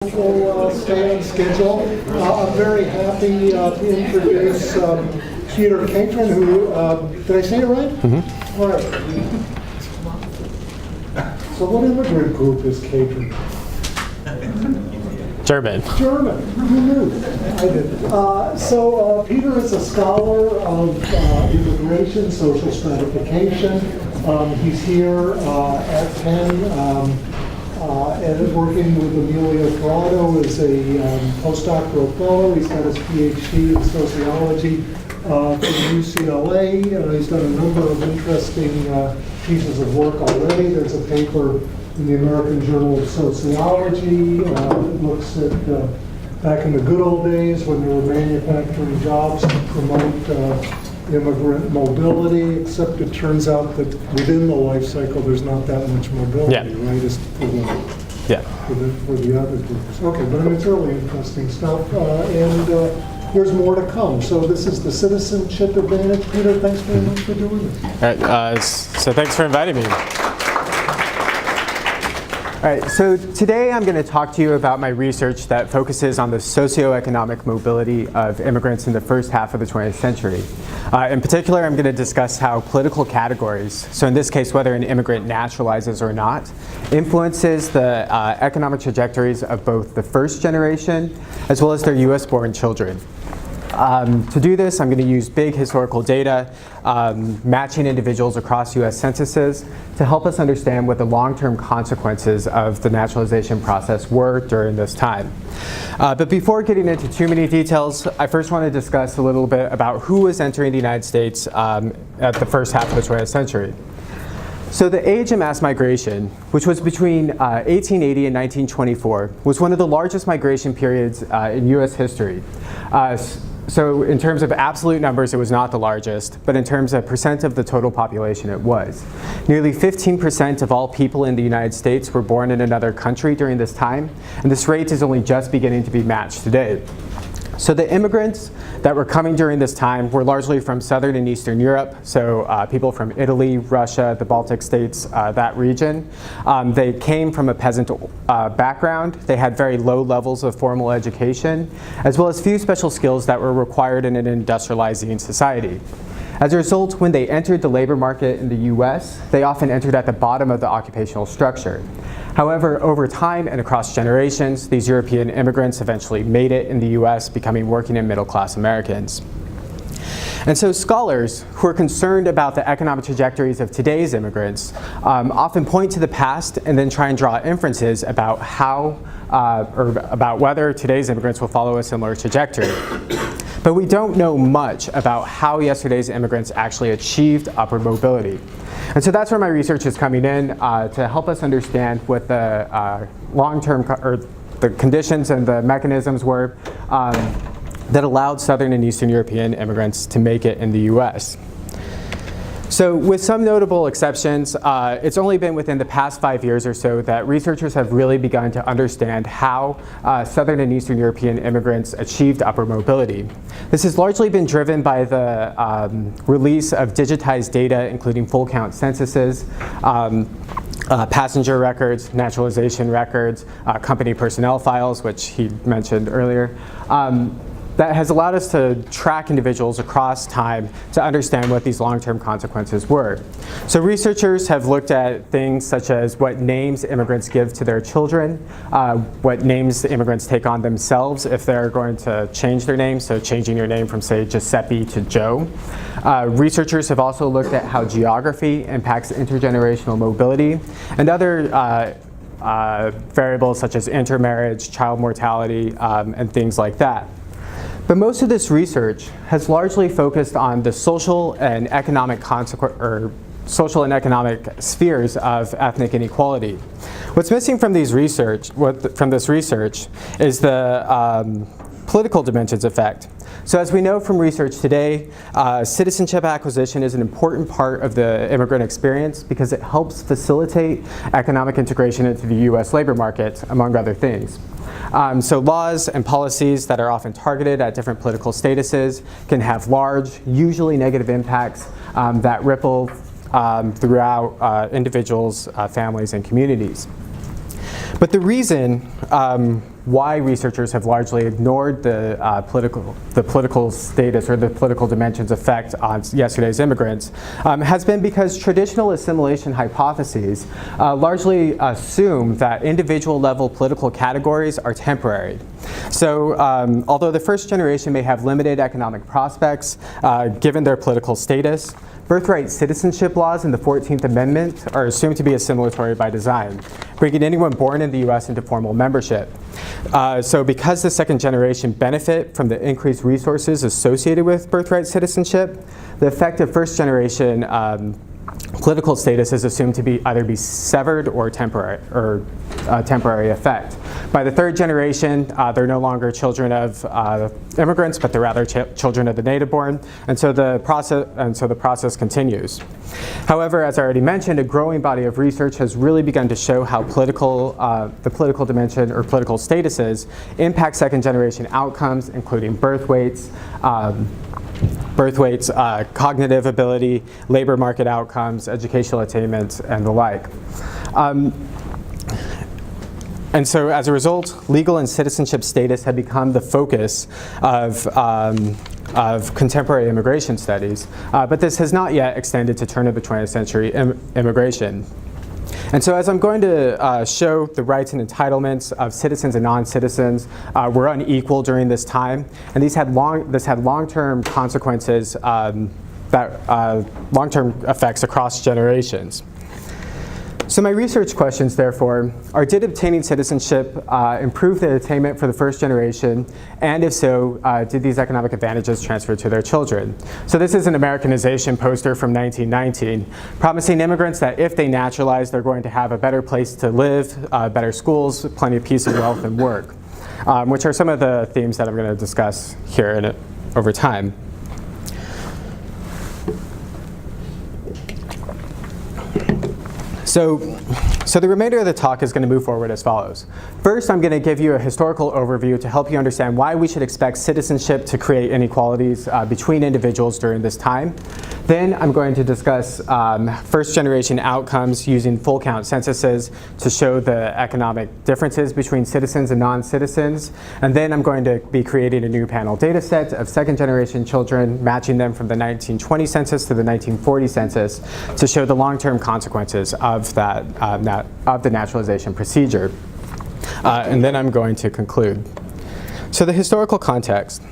We'll stay on schedule. I'm very happy to introduce Peter Catron, who, did I say it right? Mm-hmm. All right. So what immigrant group is Catron? German. German. Who knew? I didn't. So Peter is a scholar of immigration, social stratification. He's here at Penn. And working with Emilio Corrado as a postdoctoral fellow. He's got his PhD in sociology from UCLA. He's done a number of interesting pieces of work already. There's a paper in the American Journal of Sociology that looks at back in the good old days when there were manufacturing jobs to promote immigrant mobility, except it turns out that within the life cycle there's not that much mobility, right, as for the other groups. Okay, but I mean, it's really interesting stuff, and there's more to come. So this is the Citizenship Advantage. Peter, thanks very much for doing this. All right, so thanks for inviting me. All right, so today I'm going to talk to you about my research that focuses on the socioeconomic mobility of immigrants in the first half of the 20th century. In particular, I'm going to discuss how political categories, so in this case whether an immigrant naturalizes or not, influences the economic trajectories of both the first generation as well as their US-born children. To do this, I'm going to use big historical data, matching individuals across US censuses to help us understand what the long-term consequences of the naturalization process were during this time. But before getting into too many details, I first want to discuss a little bit about who was entering the United States at the first half of the 20th century. So the age of mass migration, which was between 1880 and 1924, was one of the largest migration periods in US history. So in terms of absolute numbers, it was not the largest, but in terms of percent of the total population, it was. Nearly 15% of all people in the United States were born in another country during this time, and this rate is only just beginning to be matched today. So the immigrants that were coming during this time were largely from Southern and Eastern Europe, so people from Italy, Russia, the Baltic states, that region. They came from a peasant background. They had very low levels of formal education, as well as few special skills that were required in an industrializing society. As a result, when they entered the labor market in the US, they often entered at the bottom of the occupational structure. However, over time and across generations, these European immigrants eventually made it in the US, becoming working and middle-class Americans. And so scholars who are concerned about the economic trajectories of today's immigrants often point to the past and then try and draw inferences about how or about whether today's immigrants will follow a similar trajectory. But we don't know much about how yesterday's immigrants actually achieved upward mobility. And so that's where my research is coming in to help us understand what the long-term or the conditions and the mechanisms were that allowed Southern and Eastern European immigrants to make it in the US. So with some notable exceptions, it's only been within the past 5 years or so that researchers have really begun to understand how Southern and Eastern European immigrants achieved upward mobility. This has largely been driven by the release of digitized data, including full count censuses, passenger records, naturalization records, company personnel files, which he mentioned earlier. That has allowed us to track individuals across time to understand what these long-term consequences were. So researchers have looked at things such as what names immigrants give to their children, what names immigrants take on themselves if they're going to change their name, so changing your name from, say, Giuseppe to Joe. Researchers have also looked at how geography impacts intergenerational mobility and other variables such as intermarriage, child mortality, and things like that. But most of this research has largely focused on the social and economic spheres of ethnic inequality. What's missing from this research is the political dimensions effect. So as we know from research today, citizenship acquisition is an important part of the immigrant experience because it helps facilitate economic integration into the US labor market, among other things. So laws and policies that are often targeted at different political statuses can have large, usually negative impacts that ripple throughout individuals, families, and communities. But the reason why researchers have largely ignored the political status or the political dimension's effect on yesterday's immigrants has been because traditional assimilation hypotheses largely assume that individual level political categories are temporary. So although the first generation may have limited economic prospects given their political status, birthright citizenship laws in the 14th Amendment are assumed to be assimilatory by design, bringing anyone born in the US into formal membership. So because the second generation benefit from the increased resources associated with birthright citizenship, the effect of first generation political status is assumed to be either be severed or temporary effect. By the third generation, they're no longer children of immigrants, but they're rather children of the native born, and so the process continues. However, as I already mentioned, a growing body of research has really begun to show how the political dimension or political statuses impact second generation outcomes, including birth weights, cognitive ability, labor market outcomes, educational attainment, and the like. And so as a result, legal and citizenship status have become the focus of contemporary immigration studies, but this has not yet extended to turn of the 20th century immigration. And so as I'm going to show, the rights and entitlements of citizens and non-citizens were unequal during this time, and this had long-term consequences, long-term effects across generations. So my research questions, therefore, are: did obtaining citizenship improve the attainment for the first generation? And if so, did these economic advantages transfer to their children? So this is an Americanization poster from 1919, promising immigrants that if they naturalize, they're going to have a better place to live, better schools, plenty of peace and wealth and work, which are some of the themes that I'm going to discuss here over time. So the remainder of the talk is going to move forward as follows. First, I'm going to give you a historical overview to help you understand why we should expect citizenship to create inequalities between individuals during this time. Then I'm going to discuss first-generation outcomes using full count censuses to show the economic differences between citizens and non-citizens. And then I'm going to be creating a new panel data set of second-generation children, matching them from the 1920 census to the 1940 census to show the long-term consequences of of the naturalization procedure. And then I'm going to conclude. So the historical context.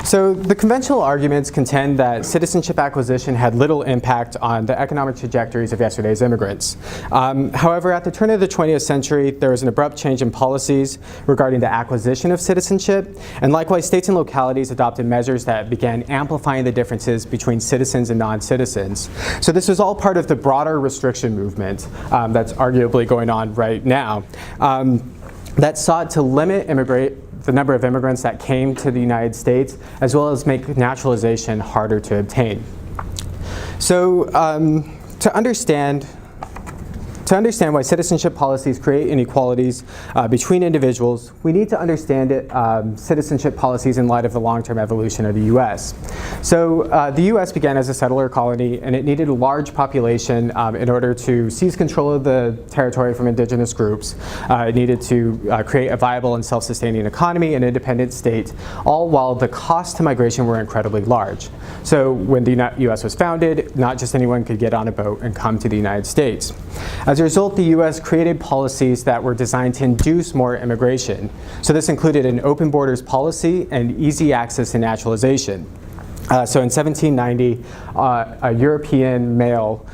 So the conventional arguments contend that citizenship acquisition had little impact on the economic trajectories of yesterday's immigrants. However, at the turn of the 20th century, there was an abrupt change in policies regarding the acquisition of citizenship, and likewise states and localities adopted measures that began amplifying the differences between citizens and non-citizens. So this was all part of the broader restriction movement that's arguably going on right now that sought to limit the number of immigrants that came to the United States, as well as make naturalization harder to obtain. So to understand why citizenship policies create inequalities between individuals, we need to understand citizenship policies in light of the long-term evolution of the US. So the US began as a settler colony, and it needed a large population in order to seize control of the territory from indigenous groups. It needed to create a viable and self-sustaining economy and independent state, all while the costs to migration were incredibly large. So when the US was founded, not just anyone could get on a boat and come to the United States. As a result, the US created policies that were designed to induce more immigration. So this included an open borders policy and easy access to naturalization. So in 1790, a European male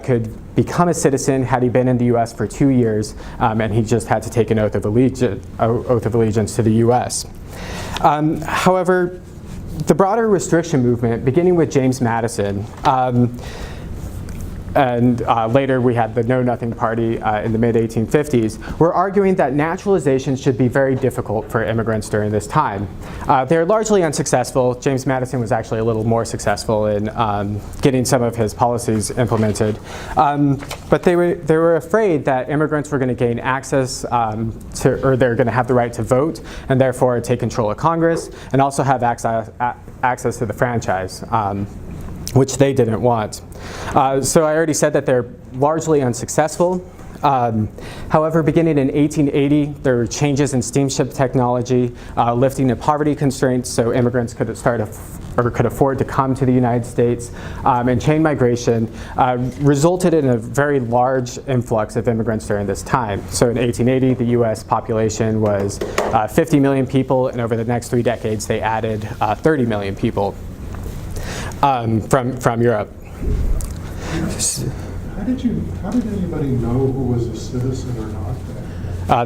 could become a citizen had he been in the US for 2 years, and he just had to take an oath of allegiance to the US. However, the broader restriction movement, beginning with James Madison, and later we had the Know Nothing Party in the mid-1850s, were arguing that naturalization should be very difficult for immigrants during this time. They were largely unsuccessful. James Madison was actually a little more successful in getting some of his policies implemented. But they were afraid that immigrants were going to gain access or they're going to have the right to vote, and therefore take control of Congress, and also have access to the franchise, which they didn't want. So I already said that they're largely unsuccessful. However, beginning in 1880, there were changes in steamship technology, lifting of poverty constraints, so immigrants could afford to come to the United States, and chain migration resulted in a very large influx of immigrants during this time. So in 1880, the US population was 50 million people, and over the next 3 decades, they added 30 million people from Europe. How did anybody know who was a citizen or not?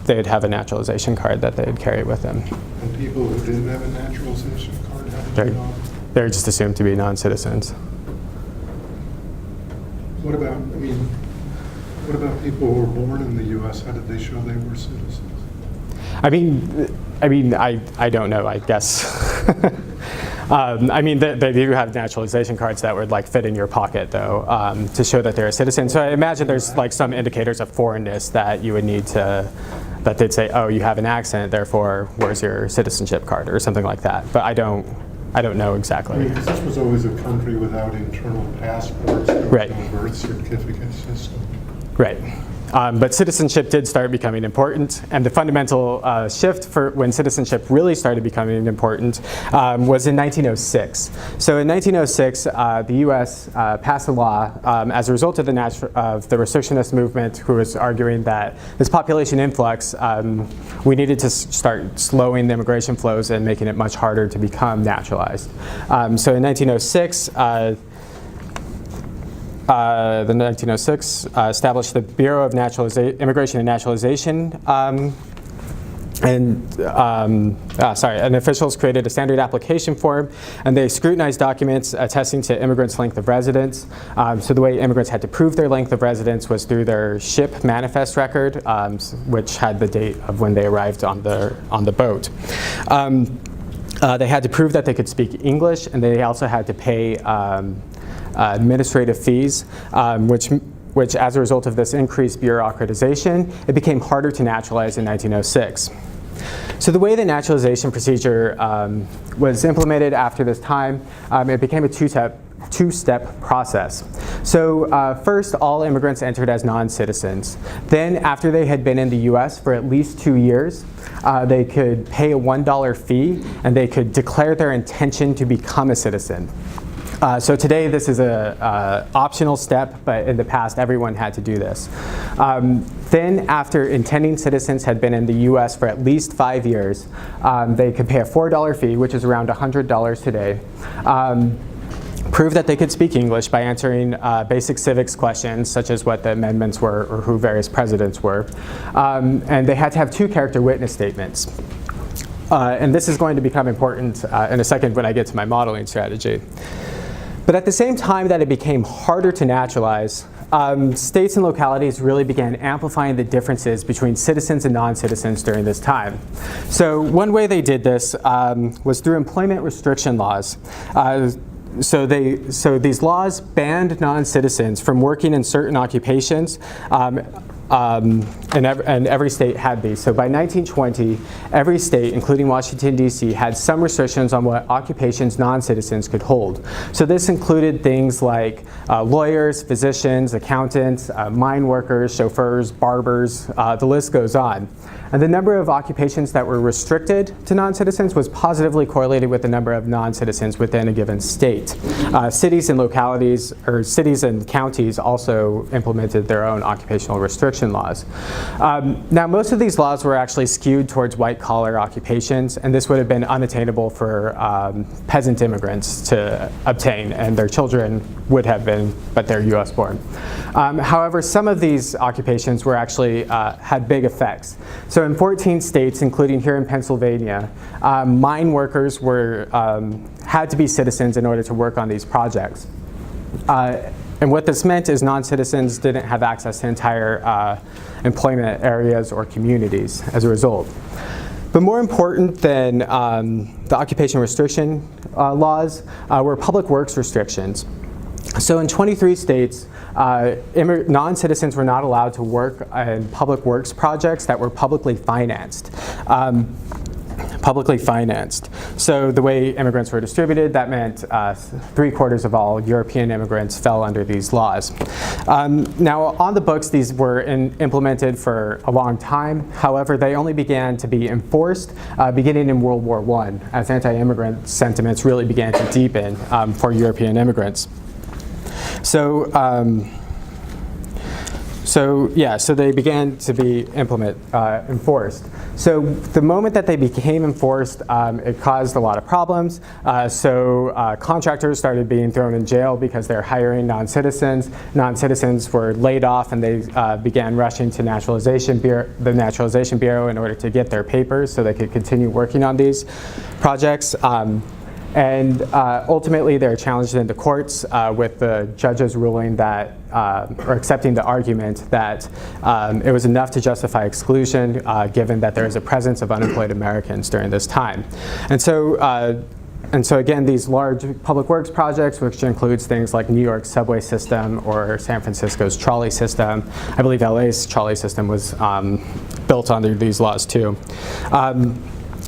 They'd have a naturalization card that they'd carry with them. And people who didn't have a naturalization card, how did they know? They're just assumed to be non-citizens. What about people who were born in the U.S.? How did they show they were citizens? I don't know, I guess. They do have naturalization cards that would fit in your pocket, though, to show that they're a citizen. So I imagine there's some indicators of foreignness that you would need that they'd say, oh, you have an accent, therefore, where's your citizenship card, or something like that. But I don't know exactly. Because this was always a country without internal passports, there was Right. no birth certificate system. Right. But citizenship did start becoming important, and the fundamental shift for when citizenship really started becoming important was in 1906. So in 1906, the U.S. passed a law as a result of the restrictionist movement, who was arguing that this population influx, we needed to start slowing the immigration flows and making it much harder to become naturalized. So in 1906, the 1906 established the Bureau of Immigration and Naturalization, and officials created a standard application form, and they scrutinized documents attesting to immigrants' length of residence. So the way immigrants had to prove their length of residence was through their ship manifest record, which had the date of when they arrived on the boat. They had to prove that they could speak English, and they also had to pay administrative fees, which as a result of this increased bureaucratization, it became harder to naturalize in 1906. So the way the naturalization procedure was implemented after this time, it became a two-step process. So first, all immigrants entered as non-citizens. Then, after they had been in the US for at least 2 years, they could pay a $1 fee, and they could declare their intention to become a citizen. So today this is a optional step, but in the past everyone had to do this. Then after intending citizens had been in the US for at least 5 years, they could pay a $4 fee, which is around $100 today. Prove that they could speak English by answering basic civics questions, such as what the amendments were or who various presidents were. And they had to have 2 character witness statements. And this is going to become important in a second when I get to my modeling strategy. But at the same time that it became harder to naturalize, states and localities really began amplifying the differeces between citizens and non-citizens during this time. So one way they did this was through employment restriction laws. So these laws banned non-citizens from working in certain occupations, and every state had these. So by 1920, every state, including Washington, D.C., had some restrictions on what occupations non-citizens could hold. So this included things like lawyers, physicians, accountants, mine workers, chauffeurs, barbers, the list goes on. And the number of occupations that were restricted to non-citizens was positively correlated with the number of non-citizens within a given state. Cities and localities, or cities and counties, also implemented their own occupational restriction laws. Now, most of these laws were actually skewed towards white-collar occupations, and this would have been unattainable for peasant immigrants to obtain, and their children would have been, but they're US born. However, some of these occupations were actually had big effects. So in 14 states, including here in Pennsylvania, mine workers had to be citizens in order to work on these projects. And what this meant is non-citizens didn't have access to entire employment areas or communities as a result. But more important than the occupation restriction laws were public works restrictions. So in 23 states, non-citizens were not allowed to work in public works projects that were publicly financed. So the way immigrants were distributed, that meant 3/4 of all European immigrants fell under these laws. Now, on the books, these were implemented for a long time. However, they only began to be enforced beginning in World War I, as anti-immigrant sentiments really began to deepen for European immigrants. So they began to be enforced. So the moment that they became enforced, it caused a lot of problems. Contractors started being thrown in jail because they're hiring non-citizens. Non-citizens were laid off, and they began rushing to the Naturalization Bureau in order to get their papers so they could continue working on these projects. Ultimately, they're challenged in the courts with the judges ruling that, or accepting the argument that it was enough to justify exclusion given that there is a presence of unemployed Americans during this time. And so again, these large public works projects, which includes things like New York's subway system or San Francisco's trolley system, I believe LA's trolley system was built under these laws too,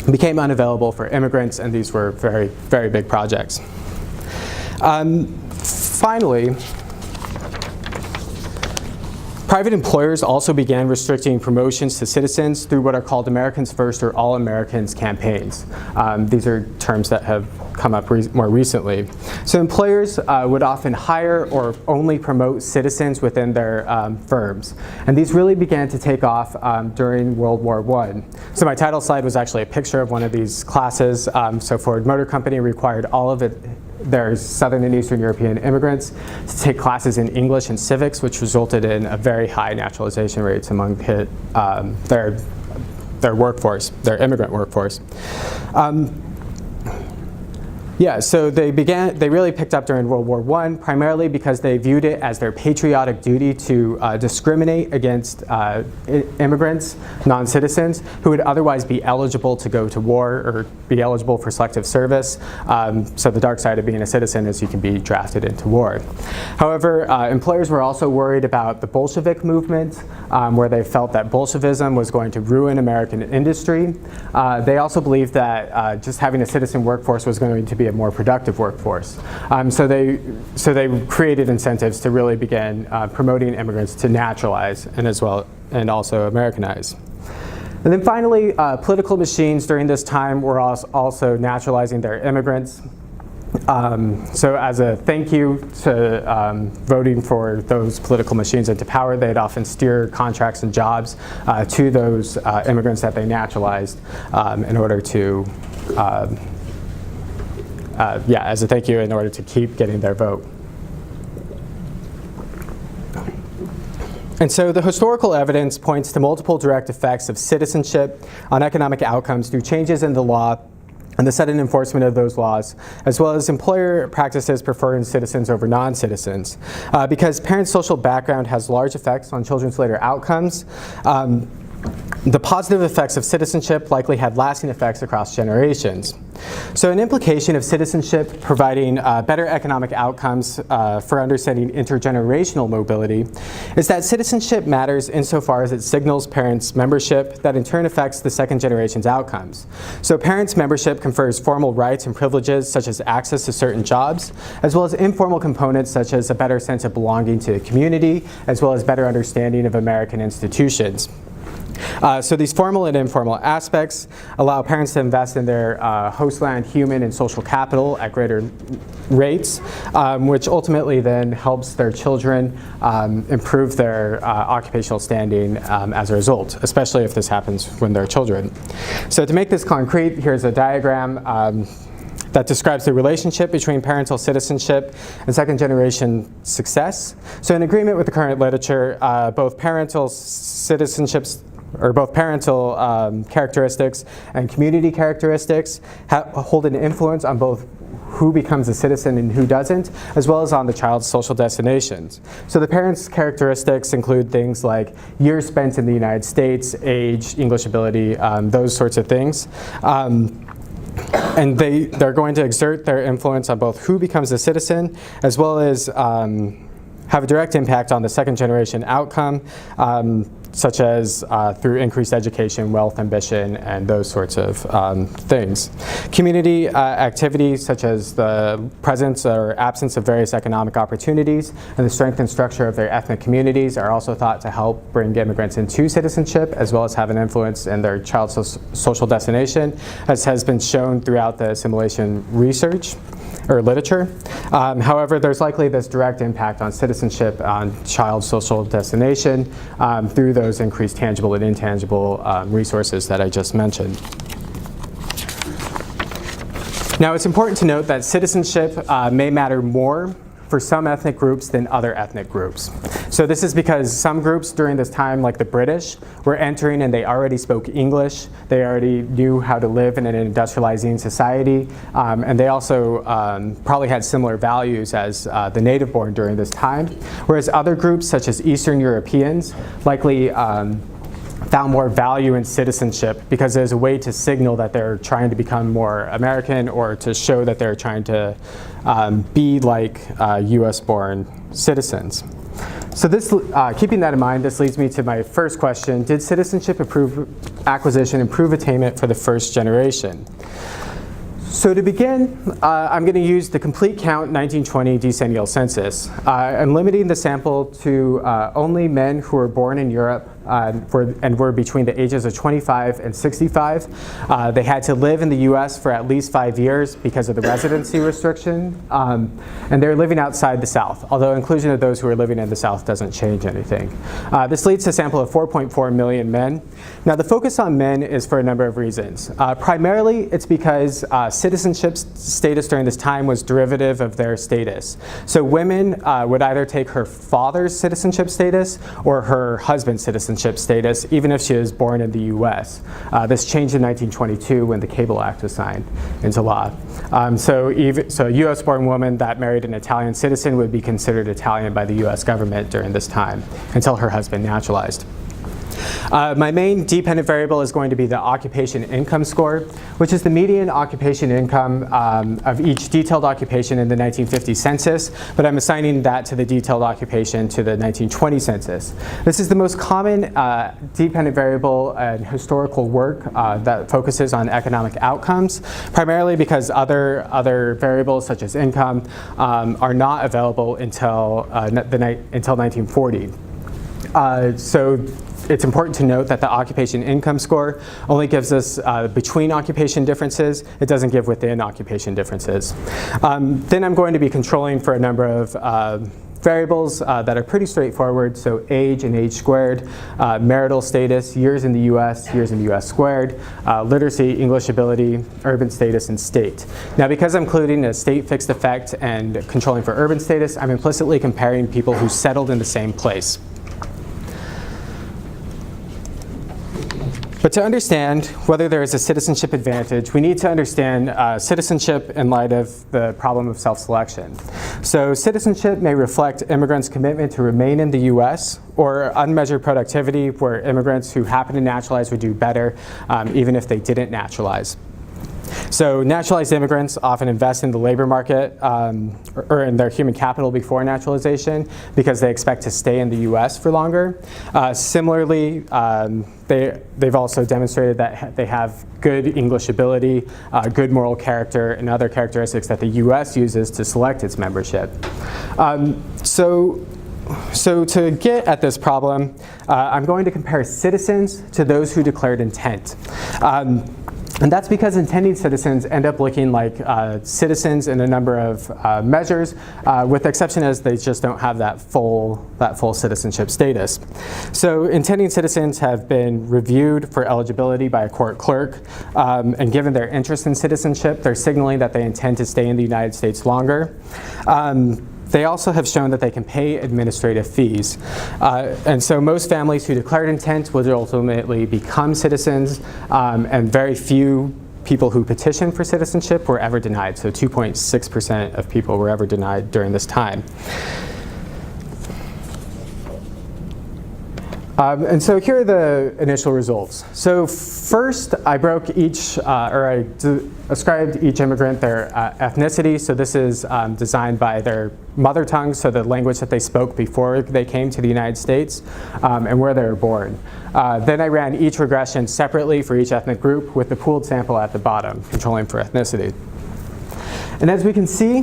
became unavailable for immigrants, and these were very, very big projects. Finally, private employers also began restricting promotions to citizens through what are called Americans First or All Americans campaigns. These are terms that have come up more recently. So employers would often hire or only promote citizens within their firms. And these really began to take off during World War I. So my title slide was actually a picture of one of these classes. So Ford Motor Company required all of their Southern and Eastern European immigrants to take classes in English and civics, which resulted in a very high naturalization rates among their workforce, their immigrant workforce. So they really picked up during World War I, primarily because they viewed it as their patriotic duty to discriminate against immigrants, non-citizens, who would otherwise be eligible to go to war or be eligible for selective service. So the dark side of being a citizen is you can be drafted into war. However, employers were also worried about the Bolshevik movement, where they felt that Bolshevism was going to ruin American industry. They also believed that just having a citizen workforce was going to be a more productive workforce. So they created incentives to really begin promoting immigrants to naturalize and also Americanize. And then finally, political machines during this time were also naturalizing their immigrants. So as a thank you to voting for those political machines into power, they'd often steer contracts and jobs to those immigrants that they naturalized in order to as a thank you in order to keep getting their vote. And so the historical evidence points to multiple direct effects of citizenship on economic outcomes through changes in the law and the sudden enforcement of those laws, as well as employer practices preferring citizens over non-citizens. Because parents' social background has large effects on children's later outcomes, the positive effects of citizenship likely had lasting effects across generations. So an implication of citizenship providing better economic outcomes for understanding intergenerational mobility is that citizenship matters insofar as it signals parents' membership that in turn affects the second generation's outcomes. So parents' membership confers formal rights and privileges such as access to certain jobs, as well as informal components such as a better sense of belonging to the community, as well as better understanding of American institutions. So these formal and informal aspects allow parents to invest in their hostland human and social capital at greater rates, which ultimately then helps their children improve their occupational standing as a result, especially if this happens when they're children. So to make this concrete, here's a diagram that describes the relationship between parental citizenship and second generation success. So in agreement with the current literature, both parental characteristics and community characteristics hold an influence on both who becomes a citizen and who doesn't, as well as on the child's social destinations. So the parents' characteristics include things like years spent in the United States, age, English ability, those sorts of things. And they're going to exert their influence on both who becomes a citizen, as well as have a direct impact on the second generation outcome. such as through increased education, wealth, ambition, and those sorts of things. Community activities such as the presence or absence of various economic opportunities and the strength and structure of their ethnic communities are also thought to help bring immigrants into citizenship, as well as have an influence in their child's social destination, as has been shown throughout the assimilation research or literature. However, there's likely this direct impact on citizenship, on child social destination, through those increased tangible and intangible resources that I just mentioned. Now, it's important to note that citizenship may matter more for some ethnic groups than other ethnic groups. So this is because some groups during this time, like the British, were entering and they already spoke English. They already knew how to live in an industrializing society. And they also probably had similar values as the native born during this time. Whereas other groups, such as Eastern Europeans, likely found more value in citizenship because there's a way to signal that they're trying to become more American, or to show that they're trying to be like US-born citizens. So this, keeping that in mind, this leads me to my first question. Did citizenship acquisition improve attainment for the first generation? So to begin, I'm going to use the complete count 1920 decennial census. I'm limiting the sample to only men who were born in Europe and were between the ages of 25 and 65. They had to live in the US for at least 5 years because of the residency restriction, and they're living outside the South, although inclusion of those who are living in the South doesn't change anything. This leads to a sample of 4.4 million men. Now, the focus on men is for a number of reasons. Primarily, it's because citizenship status during this time was derivative of their status. So women would either take her father's citizenship status or her husband's citizenship status, even if she was born in the US. This changed in 1922 when the Cable Act was signed into law. So a US-born woman that married an Italian citizen would be considered Italian by the US government during this time, until her husband naturalized. My main dependent variable is going to be the occupation income score, which is the median occupation income of each detailed occupation in the 1950 census, but I'm assigning that to the detailed occupation to the 1920 census. This is the most common dependent variable in historical work that focuses on economic outcomes, primarily because other variables such as income are not available until 1940. So it's important to note that the occupation income score only gives us between occupation differences. It doesn't give within occupation differences. Then I'm going to be controlling for a number of variables that are pretty straightforward. So age and age squared, marital status, years in the US, years in the US squared, literacy, English ability, urban status, and state. Now, because I'm including a state fixed effect and controlling for urban status, I'm implicitly comparing people who settled in the same place. But to understand whether there is a citizenship advantage, we need to understand citizenship in light of the problem of self-selection. So citizenship may reflect immigrants' commitment to remain in the US, or unmeasured productivity, where immigrants who happen to naturalize would do better even if they didn't naturalize. So naturalized immigrants often invest in the labor market or in their human capital before naturalization because they expect to stay in the US for longer. Similarly, they've also demonstrated that they have good English ability, good moral character, and other characteristics that the US uses to select its membership. So to get at this problem, I'm going to compare citizens to those who declared intent. And that's because intending citizens end up looking like citizens in a number of measures, with the exception as they just don't have that full citizenship status. So intending citizens have been reviewed for eligibility by a court clerk, and given their interest in citizenship, they're signaling that they intend to stay in the United States longer. They also have shown that they can pay administrative fees. And so most families who declared intent would ultimately become citizens, and very few people who petitioned for citizenship were ever denied. So 2.6% of people were ever denied during this time. And so here are the initial results. So first, I broke ascribed each immigrant their ethnicity. So this is designed by their mother tongue, so the language that they spoke before they came to the United States, and where they were born. Then I ran each regression separately for each ethnic group with the pooled sample at the bottom, controlling for ethnicity. And as we can see,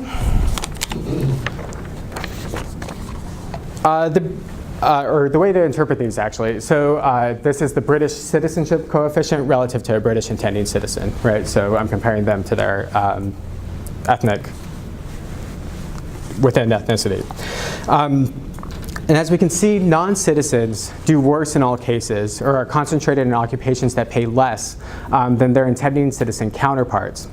the way to interpret these actually, so this is the British citizenship coefficient relative to a British intending citizen, right? So I'm comparing them to their within ethnicity. And as we can see, non-citizens do worse in all cases, or are concentrated in occupations that pay less than their intending citizen counterparts.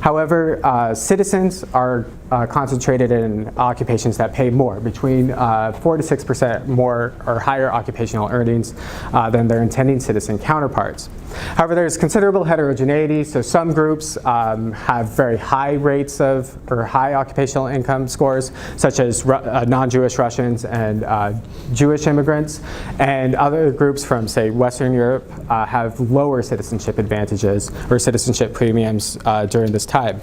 However, citizens are concentrated in occupations that pay more, between 4 to 6% more or higher occupational earnings than their intending citizen counterparts. However, there's considerable heterogeneity, so some groups have very high rates of, or high occupational income scores, such as non-Jewish Russians and Jewish immigrants, and other groups from, say, Western Europe have lower citizenship advantages or citizenship premiums during this time.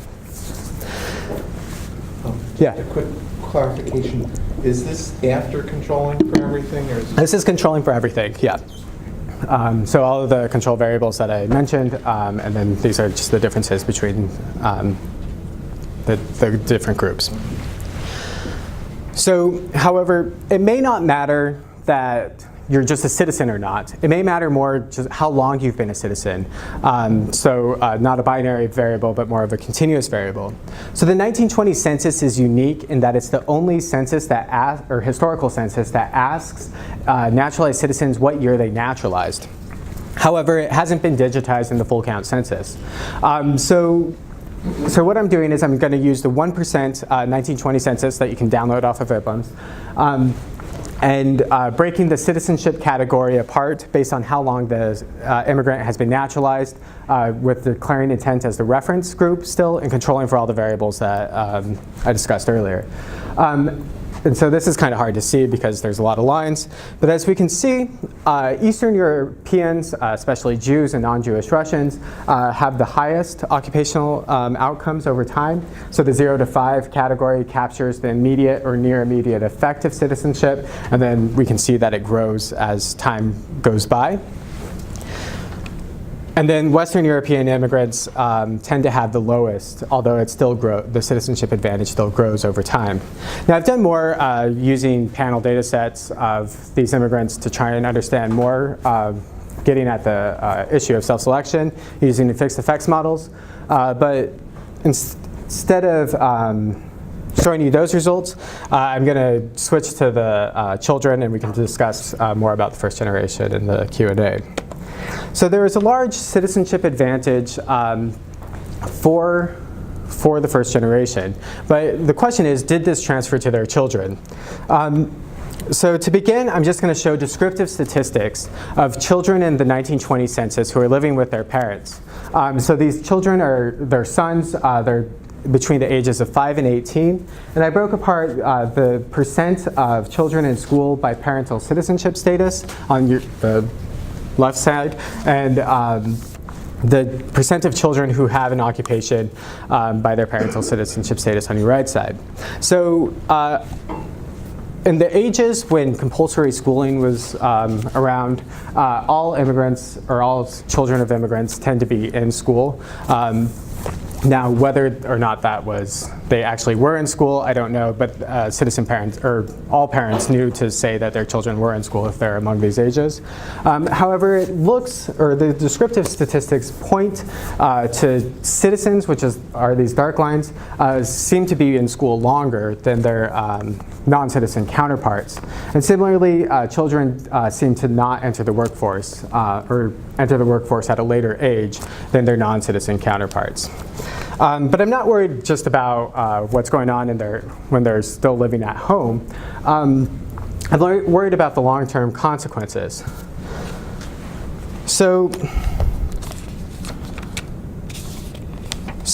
Yeah. A quick clarification. Is this after controlling for everything? Or is This is controlling for everything, yeah. So all of the control variables that I mentioned, and then these are just the differences between the different groups. So, however, it may not matter that you're just a citizen or not. It may matter more just how long you've been a citizen. Not a binary variable, but more of a continuous variable. So the 1920 census is unique in that it's the only census that historical census that asks naturalized citizens what year they naturalized. However, it hasn't been digitized in the full count census. So what I'm doing is I'm going to use the 1% 1920 census that you can download off of IBLMS. And breaking the citizenship category apart based on how long the immigrant has been naturalized, with declaring intent as the reference group still, and controlling for all the variables that I discussed earlier. And so this is kind of hard to see because there's a lot of lines. But as we can see, Eastern Europeans, especially Jews and non-Jewish Russians, have the highest occupational outcomes over time. So the 0 to 5 category captures the immediate or near immediate effect of citizenship. And then we can see that it grows as time goes by. And then Western European immigrants tend to have the lowest, although it still the citizenship advantage still grows over time. Now I've done more using panel data sets of these immigrants to try and understand more, getting at the issue of self-selection using the fixed effects models. But instead of showing you those results, I'm going to switch to the children, and we can discuss more about the first generation in the Q&A. So there is a large citizenship advantage for the first generation. But the question is, did this transfer to their children? So to begin, I'm just going to show descriptive statistics of children in the 1920 census who are living with their parents. So these children are their sons. They're between the ages of 5 and 18. And I broke apart the percent of children in school by parental citizenship status on the left side, and the percent of children who have an occupation by their parental citizenship status on your right side. So in the ages when compulsory schooling was around, all immigrants, or all children of immigrants, tend to be in school. Now, whether or not that was, they actually were in school, I don't know, but citizen parents, or all parents, knew to say that their children were in school if they're among these ages. However, it looks, or the descriptive statistics point to citizens, which are these dark lines, seem to be in school longer than their non-citizen counterparts. And similarly, children seem to not enter the workforce, or enter the workforce at a later age than their non-citizen counterparts. But I'm not worried just about what's going on when they're still living at home. I'm worried about the long-term consequences. So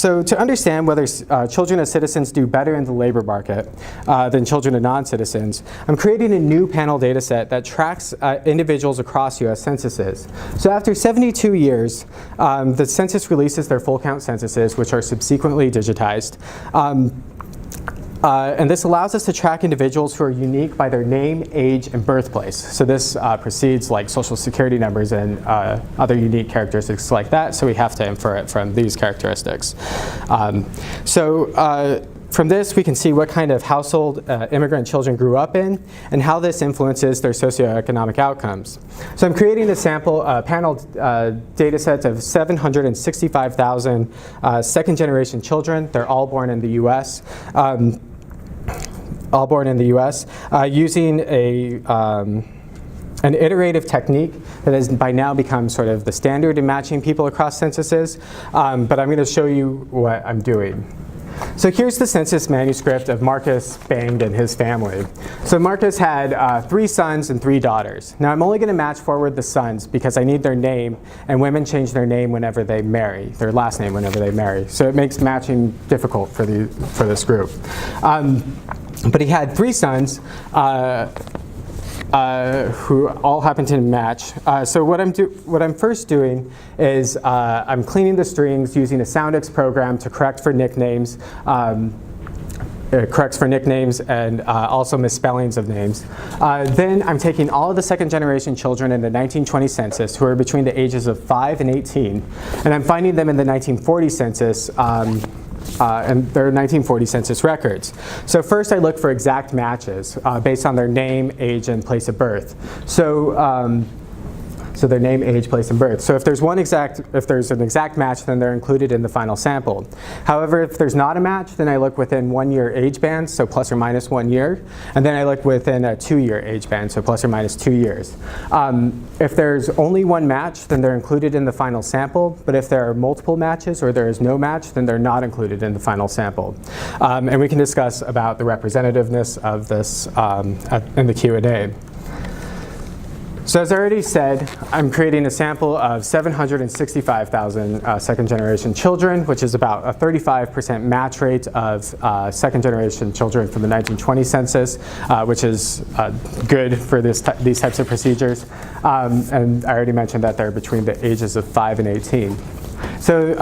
So to understand whether children of citizens do better in the labor market than children of non-citizens, I'm creating a new panel data set that tracks individuals across US censuses. So after 72 years, the census releases their full count censuses, which are subsequently digitized. And this allows us to track individuals who are unique by their name, age, and birthplace. So this precedes like social security numbers and other unique characteristics like that, so we have to infer it from these characteristics. From this, we can see what kind of household immigrant children grew up in and how this influences their socioeconomic outcomes. So I'm creating a sample panel data set of 765,000 second-generation children. They're all born in the US. Using an iterative technique that has by now become sort of the standard in matching people across censuses, but I'm going to show you what I'm doing. So here's the census manuscript of Marcus Banged and his family. So Marcus had 3 sons and 3 daughters. Now I'm only going to match forward the sons because I need their name, and women change their name whenever they marry, their last name whenever they marry. So it makes matching difficult for this group. But he had 3 sons who all happen to match. So what I'm first doing is I'm cleaning the strings using a SoundX program to correct for nicknames. It corrects for nicknames and also misspellings of names. Then I'm taking all of the second generation children in the 1920 census who are between the ages of 5 and 18, and I'm finding them in the 1940 census and their 1940 census records. So first I look for exact matches based on their name, age, and place of birth. So their name, age, place, and birth. So if there's an exact match, then they're included in the final sample. However, if there's not a match, then I look within 1-year age bands, so plus or minus 1 year, and then I look within a 2-year age band, so plus or minus 2 years. If there's only one match, then they're included in the final sample, but if there are multiple matches or there is no match, then they're not included in the final sample. And we can discuss about the representativeness of this in the Q&A. So as I already said, I'm creating a sample of 765,000 second-generation children, which is about a 35% match rate of second-generation children from the 1920 census, which is good for these types of procedures. And I already mentioned that they're between the ages of 5 and 18. So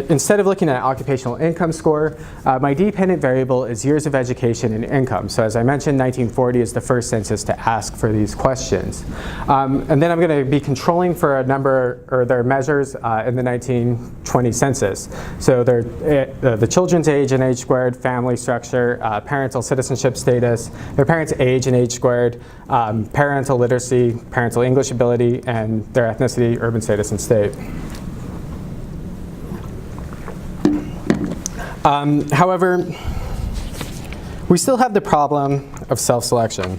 instead of looking at occupational income score, my dependent variable is years of education and income. So as I mentioned, 1940 is the first census to ask for these questions. And then I'm going to be controlling for a number, or their measures in the 1920 census. So the children's age and age squared, family structure, parental citizenship status, their parents' age and age squared, parental literacy, parental English ability, and their ethnicity, urban status, and state. However, we still have the problem of self-selection.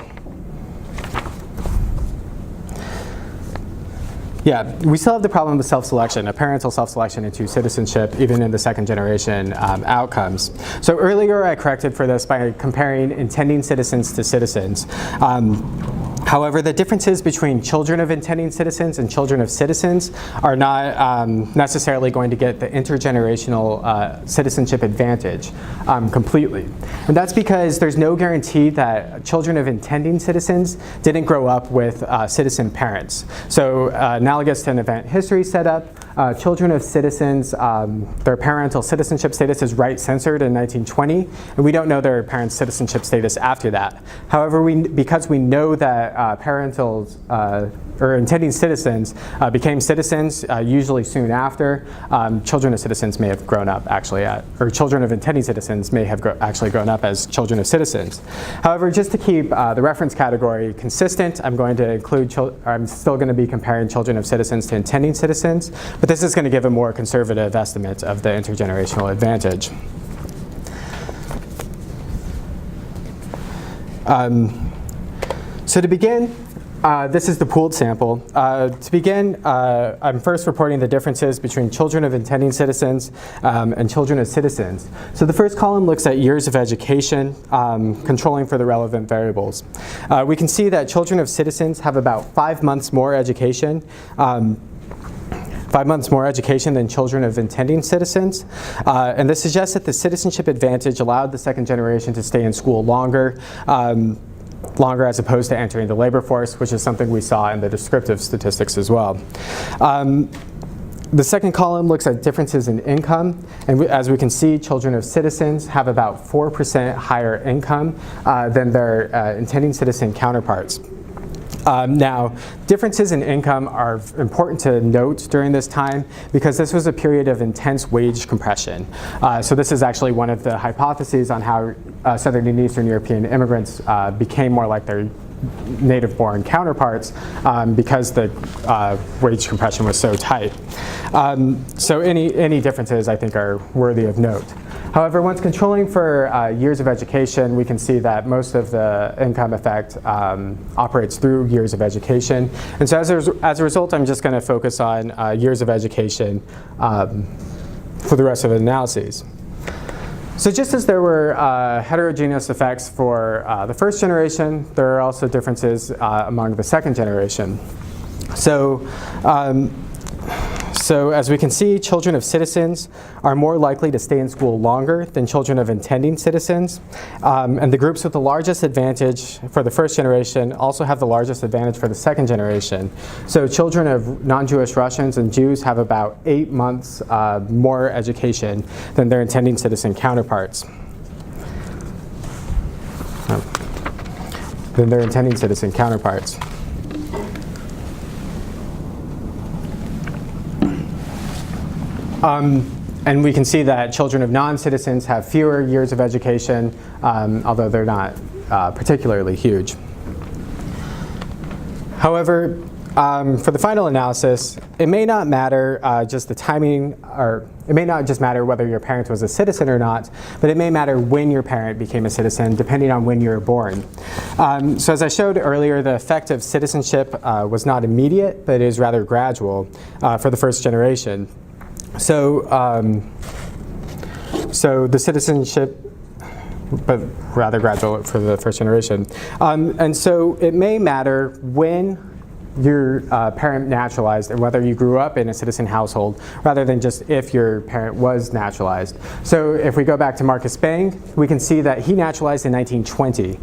Yeah, we still have the problem of self-selection, a parental self-selection into citizenship, even in the second generation outcomes. So earlier I corrected for this by comparing intending citizens to citizens. However, the differences between children of intending citizens and children of citizens are not necessarily going to get the intergenerational citizenship advantage completely. And that's because there's no guarantee that children of intending citizens didn't grow up with citizen parents. So analogous to an event history setup, children of citizens, their parental citizenship status is right-censored in 1920, and we don't know their parents' citizenship status after that. However, because we know that parentals or intending citizens became citizens usually soon after, children of citizens may have grown up actually or children of intending citizens may have actually grown up as children of citizens. However, just to keep the reference category consistent, I'm going to include, I'm still going to be comparing children of citizens to intending citizens, but this is going to give a more conservative estimate of the intergenerational advantage. So to begin, this is the pooled sample. To begin, I'm first reporting the differences between children of intending citizens and children of citizens. So the first column looks at years of education, controlling for the relevant variables. We can see that children of citizens have about 5 months more education. 5 months more education than children of intending citizens. And this suggests that the citizenship advantage allowed the second generation to stay in school longer as opposed to entering the labor force, which is something we saw in the descriptive statistics as well. The second column looks at differences in income, and as we can see, children of citizens have about 4% higher income than their intending citizen counterparts. Now, differences in income are important to note during this time because this was a period of intense wage compression. So this is actually one of the hypotheses on how Southern and Eastern European immigrants became more like their native-born counterparts because the wage compression was so tight. So any differences, I think, are worthy of note. However, once controlling for years of education, we can see that most of the income effect operates through years of education. And so as a result, I'm just going to focus on years of education for the rest of the analyses. So just as there were heterogeneous effects for the first generation, there are also differences among the second generation. So as we can see, children of citizens are more likely to stay in school longer than children of intending citizens. And the groups with the largest advantage for the first generation also have the largest advantage for the second generation. So children of non-Jewish Russians and Jews have about 8 months more education than their intending citizen counterparts. And we can see that children of non-citizens have fewer years of education, although they're not particularly huge. However, for the final analysis, it may not matter just the timing, or it may not just matter whether your parent was a citizen or not, but it may matter when your parent became a citizen, depending on when you were born. So as I showed earlier, the effect of citizenship was not immediate, but is rather gradual for the first generation. So the citizenship, but rather gradual for the first generation. And so it may matter when your parent naturalized and whether you grew up in a citizen household rather than just if your parent was naturalized. So if we go back to Marcus Bang, we can see that he naturalized in 1920.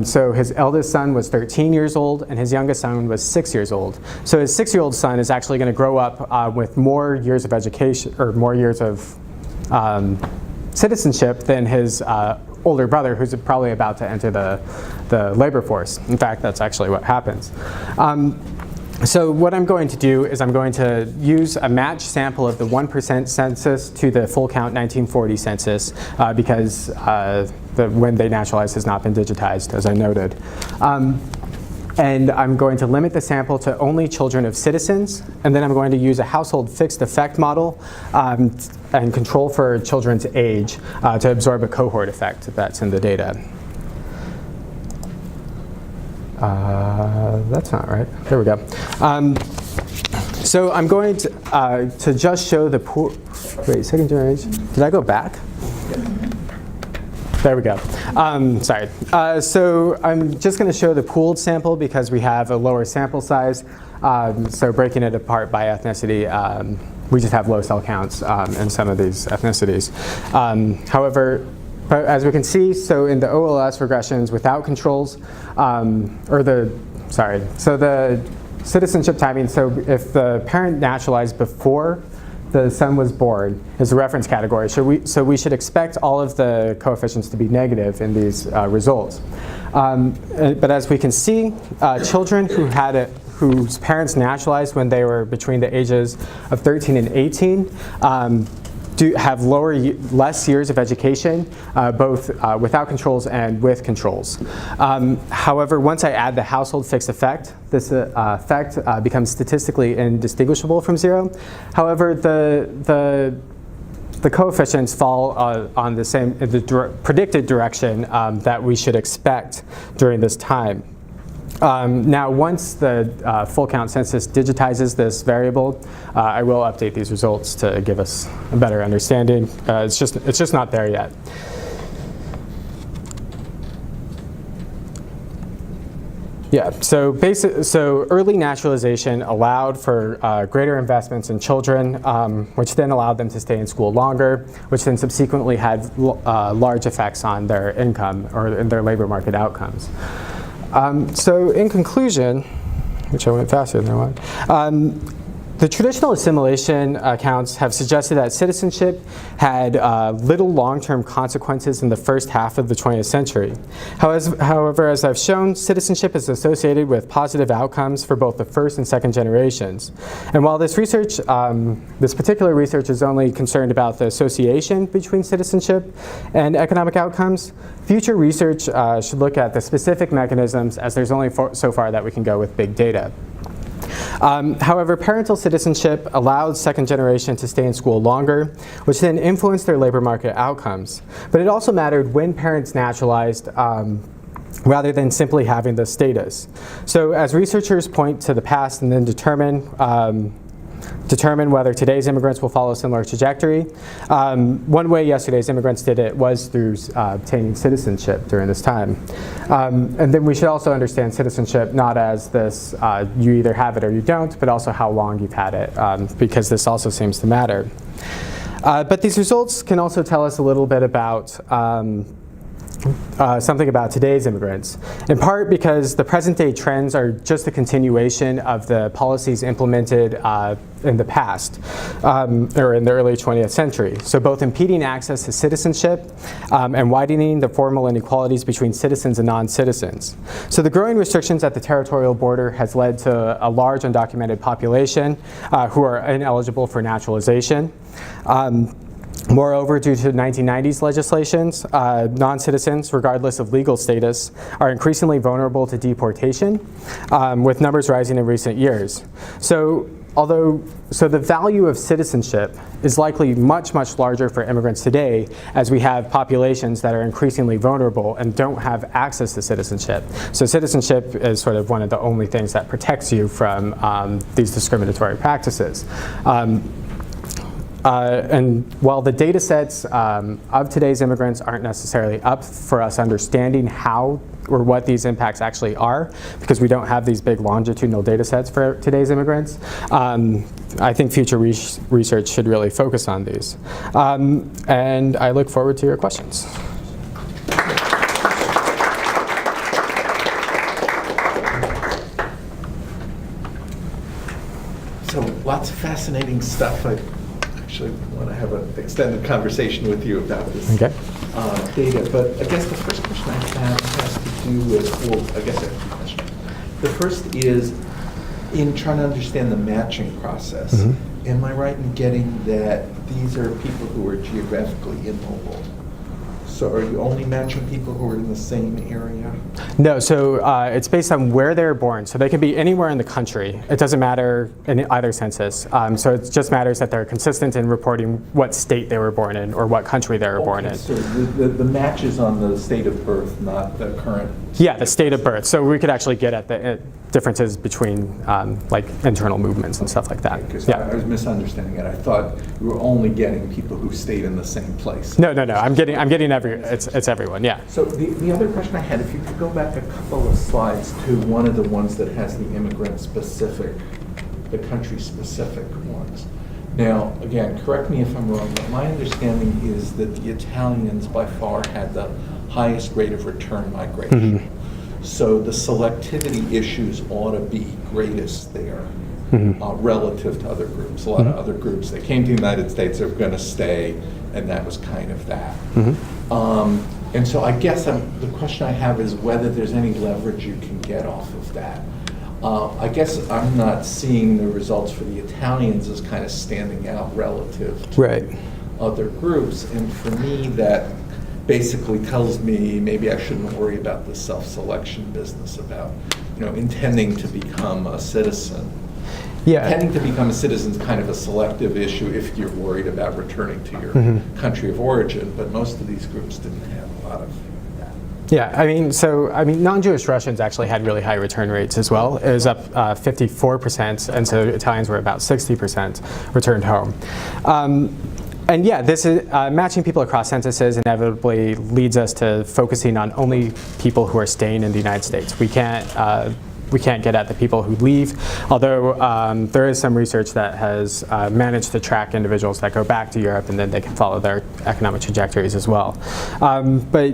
So his eldest son was 13 years old and his youngest son was 6 years old. So his 6-year-old son is actually going to grow up with more years of education or more years of citizenship than his older brother, who's probably about to enter the labor force. In fact, that's actually what happens. So what I'm going to do is I'm going to use a matched sample of the 1% census to the full count 1940 census because when they naturalized has not been digitized, as I noted. And I'm going to limit the sample to only children of citizens, and then I'm going to use a household fixed effect model and control for children's age to absorb a cohort effect that's in the data. That's not right. There we go. So I'm going to just show the pool. Wait, second generation. Did I go back? There we go. Sorry. So I'm just going to show the pooled sample because we have a lower sample size. So breaking it apart by ethnicity, we just have low cell counts in some of these ethnicities. However, but as we can see, so in the OLS regressions without controls, so the citizenship timing, so if the parent naturalized before the son was born is the reference category. So we should expect all of the coefficients to be negative in these results. But as we can see, children whose parents naturalized when they were between the ages of 13 and 18 do have less years of education, both without controls and with controls. However, once I add the household fixed effect, this effect becomes statistically indistinguishable from zero. However, the coefficients fall on the same predicted direction that we should expect during this time. Now, once the full count census digitizes this variable, I will update these results to give us a better understanding. It's just not there yet. Yeah, so early naturalization allowed for greater investments in children, which then allowed them to stay in school longer, which then subsequently had large effects on their income or in their labor market outcomes. So in conclusion, which I went faster than I wanted, the traditional assimilation accounts have suggested that citizenship had little long-term consequences in the first half of the 20th century. However, as I've shown, citizenship is associated with positive outcomes for both the first and second generations. And while this research, this particular research is only concerned about the association between citizenship and economic outcomes, future research should look at the specific mechanisms, as there's only so far that we can go with big data. However, parental citizenship allowed second generation to stay in school longer, which then influenced their labor market outcomes. But it also mattered when parents naturalized rather than simply having the status. So as researchers point to the past and then determine whether today's immigrants will follow a similar trajectory. One way yesterday's immigrants did it was through obtaining citizenship during this time. And then we should also understand citizenship not as this, you either have it or you don't, but also how long you've had it, because this also seems to matter. But these results can also tell us a little bit about something about today's immigrants, in part because the present day trends are just a continuation of the policies implemented in the past, or in the early 20th century. So both impeding access to citizenship and widening the formal inequalities between citizens and non-citizens. So the growing restrictions at the territorial border has led to a large undocumented population who are ineligible for naturalization. Moreover, due to 1990s legislations, non-citizens, regardless of legal status, are increasingly vulnerable to deportation, with numbers rising in recent years. So the value of citizenship is likely much, much larger for immigrants today, as we have populations that are increasingly vulnerable and don't have access to citizenship. So citizenship is sort of one of the only things that protects you from these discriminatory practices. And while the data sets of today's immigrants aren't necessarily up for us understanding how or what these impacts actually are, because we don't have these big longitudinal data sets for today's immigrants, I think future research should really focus on these. And I look forward to your questions. So lots of fascinating stuff. I actually want to have an extended conversation with you about this data. But I guess the first question I have has to do with, well, I guess I have two questions. The first is in trying to understand the matching process. Mm-hmm. Am I right in getting that these are people who are geographically immobile? So are you only matching people who are in the same area? No, so it's based on where they're born. So they can be anywhere in the country. It doesn't matter in either census. So it just matters that they're consistent in reporting what state they were born in or what country they were born in. So the match is on the state of birth, not the current? Yeah, the state of birth. So we could actually get at the differences between like internal movements and stuff like that. Because yeah. I was misunderstanding it. I thought you were only getting people who stayed in the same place. No. I'm getting it's everyone. Yeah. So the other question I had, if you could go back a couple of slides to one of the ones that has the immigrant specific, the country specific ones. Now, again, correct me if I'm wrong, but my understanding is that the Italians by far had the highest rate of return migration. Mm-hmm. So the selectivity issues ought to be greatest there. Mm-hmm. Relative to other groups. A lot of other groups that came to the United States, they were going to stay, and that was kind of that. Mm-hmm. And so I guess the question I have is whether there's any leverage you can get off of that. I guess I'm not seeing the results for the Italians as kind of standing out relative to other groups, and for me that basically tells me maybe I shouldn't worry about the self-selection business about, intending to become a citizen. Yeah. Intending to become a citizen is kind of a selective issue if you're worried about returning to your country of origin, but most of these groups didn't have a lot of that. Yeah, non-Jewish Russians actually had really high return rates as well. It was up 54%, and so Italians were about 60% returned home. And yeah, this is matching people across censuses inevitably leads us to focusing on only people who are staying in the United States. We can't get at the people who leave, although there is some research that has managed to track individuals that go back to Europe, and then they can follow their economic trajectories as well. But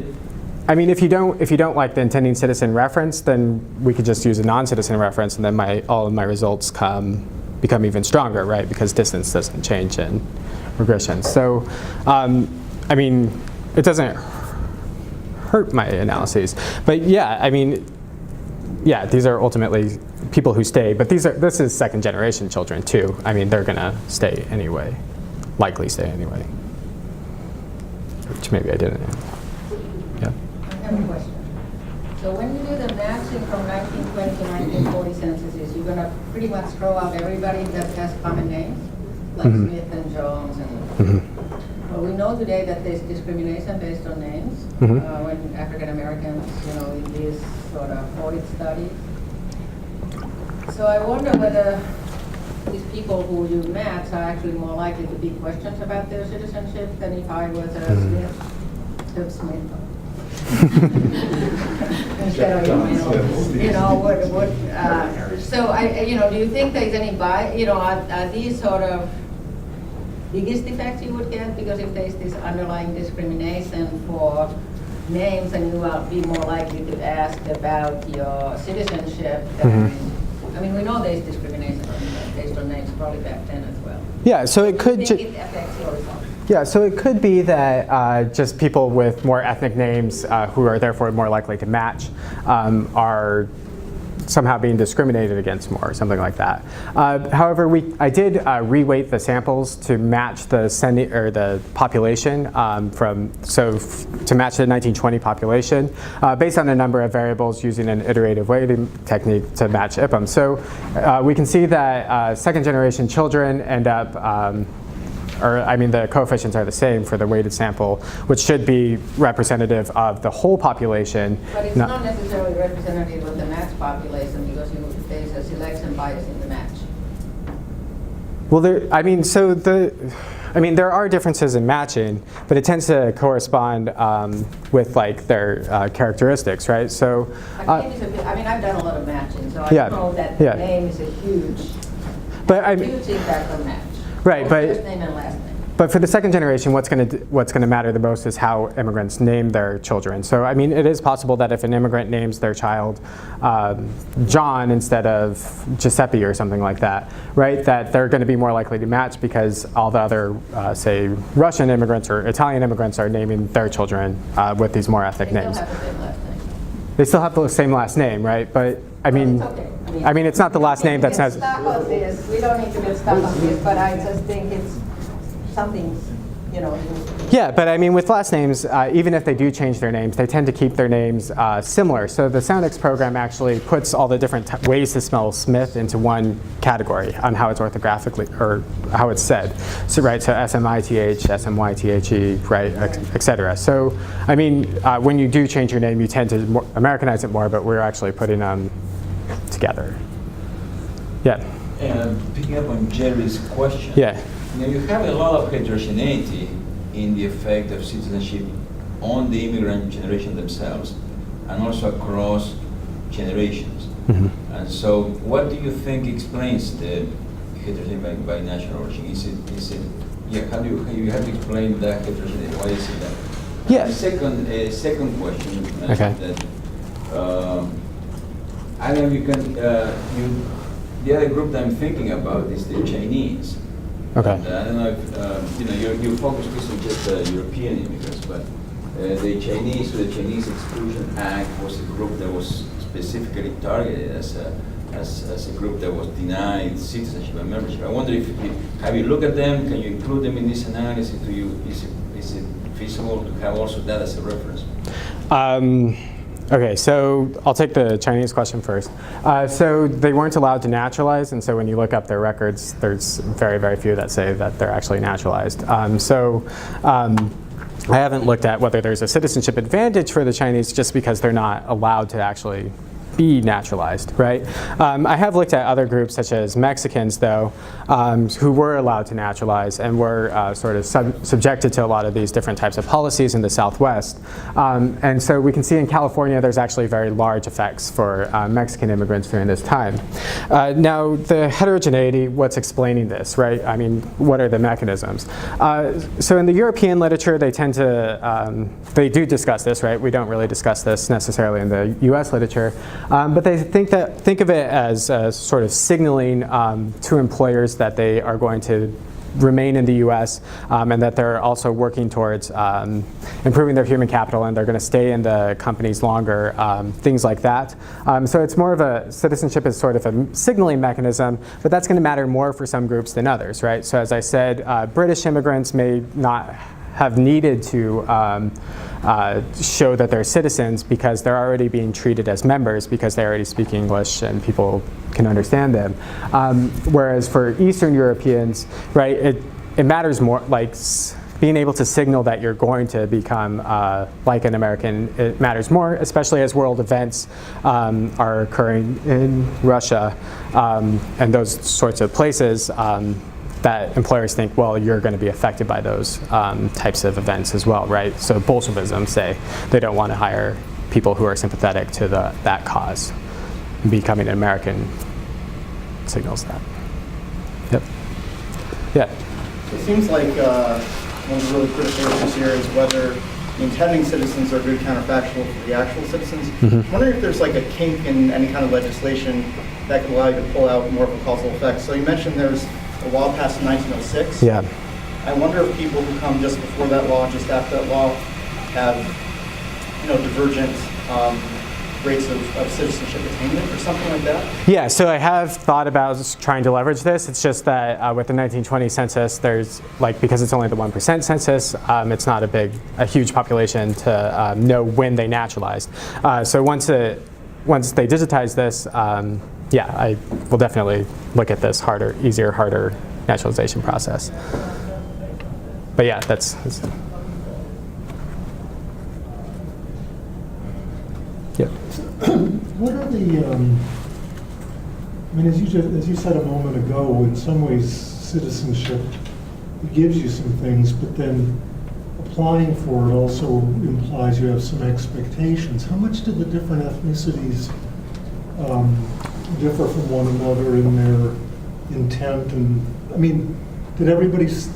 I mean, if you don't like the intending citizen reference, then we could just use a non-citizen reference, and then all of my results become even stronger, right? Because distance doesn't change in regression. So, I mean, it doesn't hurt my analyses, but yeah, I mean, yeah, these are ultimately people who stay, but this is second generation children too. I mean, they're gonna stay anyway, likely stay anyway, which maybe I didn't. Yeah. I have a question. So when you do the matching from 1920 to 1940 censuses, you're gonna pretty much throw out everybody that has common names, like Smith and Jones and. Well, we know today that there's discrimination based on names when African Americans, in these sort of audit studies. So I wonder whether these people who you match are actually more likely to be questions about their citizenship than if I was a Smith. Instead of, so do you think there's any bias? Are these sort of biggest effects you would get? Because if there's this underlying discrimination for names, and you will be more likely to ask about your citizenship. I mean, we know there's discrimination based on names probably back then as well. Yeah, so it could. Do you think it affects your results? Yeah, so it could be that just people with more ethnic names who are therefore more likely to match are somehow being discriminated against more, or something like that. However, I did reweight the samples to match the population to match the 1920 population based on a number of variables using an iterative weighting technique to match IPM. So we can see that second generation children end up the coefficients are the same for the weighted sample, which should be representative of the whole population. But it's not necessarily representative of the match population because there's a selection bias in the match. Well, there are differences in matching, but it tends to correspond with like their characteristics, right? So, I've done a lot of matching, so I know that the name is a huge impact on match. Right, first name and last name. But for the second generation, what's going to matter the most is how immigrants name their children. So I mean, it is possible that if an immigrant names their child John instead of Giuseppe or something like that, right? That they're going to be more likely to match because all the other, say, Russian immigrants or Italian immigrants are naming their children with these more ethnic names. They still have the same last name, right? But I mean, it's not the last name that's necessary. We don't need to get stuck on this, but I just think it's something, Yeah, but I mean, with last names, even if they do change their names, they tend to keep their names similar. So the SoundX program actually puts all the different ways to spell Smith into one category on how it's orthographically, or how it's said. So, right, so S-M-I-T-H, S-M-Y-T-H-E, right, et cetera. So, I mean, when you do change your name, you tend to Americanize it more, but we're actually putting them together. Yeah. And picking up on Jerry's question. Yeah. You have a lot of heterogeneity in the effect of citizenship on the immigrant generation themselves and also across generations. Mm-hmm. And so what do you think explains the heterogeneity by national origin? How do you have to explain that heterogeneity? Why is it that? Yes. Second question. Okay. That, I don't know if you can, the other group that I'm thinking about is the Chinese. Okay. And, I don't know if you focus on just European immigrants, but the Chinese Exclusion Act was a group that was specifically targeted as a group that was denied citizenship and membership. I wonder have you looked at them? Can you include them in this analysis? Is it feasible to have also that as a reference? Okay, so I'll take the Chinese question first. So they weren't allowed to naturalize, and so when you look up their records, there's very, very few that say that they're actually naturalized. I haven't looked at whether there's a citizenship advantage for the Chinese just because they're not allowed to actually be naturalized, right? I have looked at other groups such as Mexicans, though, who were allowed to naturalize and were sort of subjected to a lot of these different types of policies in the Southwest. And so we can see in California there's actually very large effects for Mexican immigrants during this time. Now, the heterogeneity, what's explaining this, right? I mean, what are the mechanisms? So in the European literature, they tend to, they do discuss this, right? We don't really discuss this necessarily in the US literature. But they think of it as sort of signaling to employers that they are going to remain in the US and that they're also working towards improving their human capital and they're going to stay in the companies longer, things like that. So it's more of a, citizenship is sort of a signaling mechanism, but that's going to matter more for some groups than others, right? So as I said, British immigrants may not have needed to show that they're citizens because they're already being treated as members because they already speak English and people can understand them. Whereas for Eastern Europeans, right, it matters more, like being able to signal that you're going to become like an American, it matters more, especially as world events are occurring in Russia and those sorts of places. That employers think, well, you're going to be affected by those types of events as well, right? So Bolshevism, say, they don't want to hire people who are sympathetic to that cause. Becoming an American signals that. Yep. Yeah. So it seems like one of the really critical issues here is whether the intending citizens are good counterfactual for the actual citizens. I'm wondering if there's like a kink in any kind of legislation that could allow you to pull out more of a causal effect. So you mentioned there's a law passed in 1906. Yeah. I wonder if people who come just before that law, just after that law, have divergent rates of citizenship attainment or something like that? Yeah, so I have thought about trying to leverage this. It's just that with the 1920 census, there's because it's only the 1% census, it's not a huge population to know when they naturalized. So once they digitize this, yeah, I will definitely look at this easier, harder naturalization process. But yeah, that's yeah. What are the, I mean, as you said a moment ago, in some ways citizenship, it gives you some things, but then applying for it also implies you have some expectations. How much do the different ethnicities differ from one another in their intent? And I mean, did everybody's,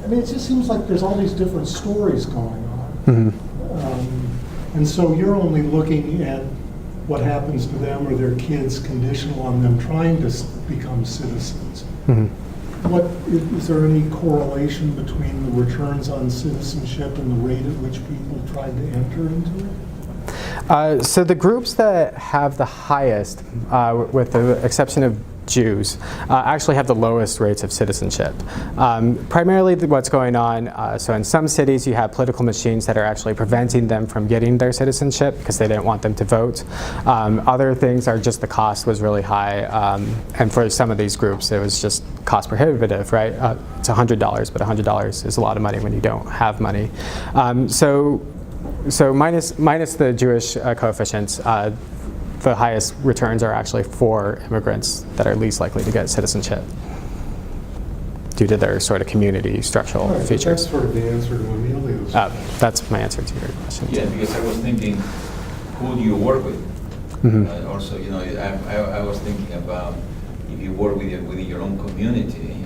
I mean, it just seems like there's all these different stories going on. Mm-hmm. And so you're only looking at what happens to them or their kids conditional on them trying to become citizens. Mm-hmm. What is there any correlation between the returns on citizenship and the rate at which people tried to enter into it? So the groups that have the highest, with the exception of Jews, actually have the lowest rates of citizenship. Primarily what's going on, so in some cities you have political machines that are actually preventing them from getting their citizenship because they didn't want them to vote. Other things are just the cost was really high, and for some of these groups it was just cost prohibitive, right? It's $100, but $100 is a lot of money when you don't have money. So minus the Jewish coefficients, the highest returns are actually for immigrants that are least likely to get citizenship due to their sort of community structural features. That's sort of the answer to Emilio's. That's my answer to your question. Yeah, because I was thinking, who do you work with? Mm-hmm. Also, I was thinking about if you work within your own community,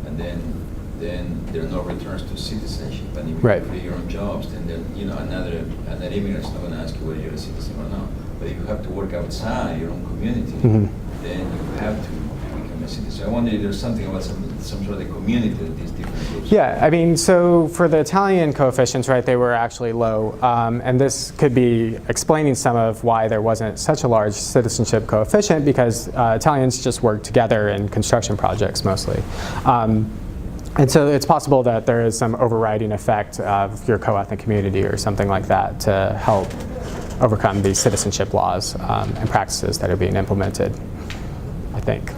and then there are no returns to citizenship, and if you Right. create your own jobs, then another immigrant is not going to ask you whether you're a citizen or not. But if you have to work outside your own community, Mm-hmm. then you have to become a citizen. So I wonder if there's something about some sort of the community of these different groups. Yeah, I mean, so for the Italian coefficients, right, they were actually low. And this could be explaining some of why there wasn't such a large citizenship coefficient because Italians just worked together in construction projects mostly. And so it's possible that there is some overriding effect of your co-ethnic community or something like that to help overcome these citizenship laws and practices that are being implemented, I think.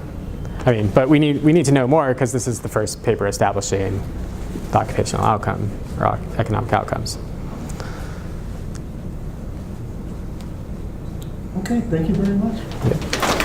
I mean, but we need to know more because this is the first paper establishing the occupational outcome or economic outcomes. Okay, thank you very much.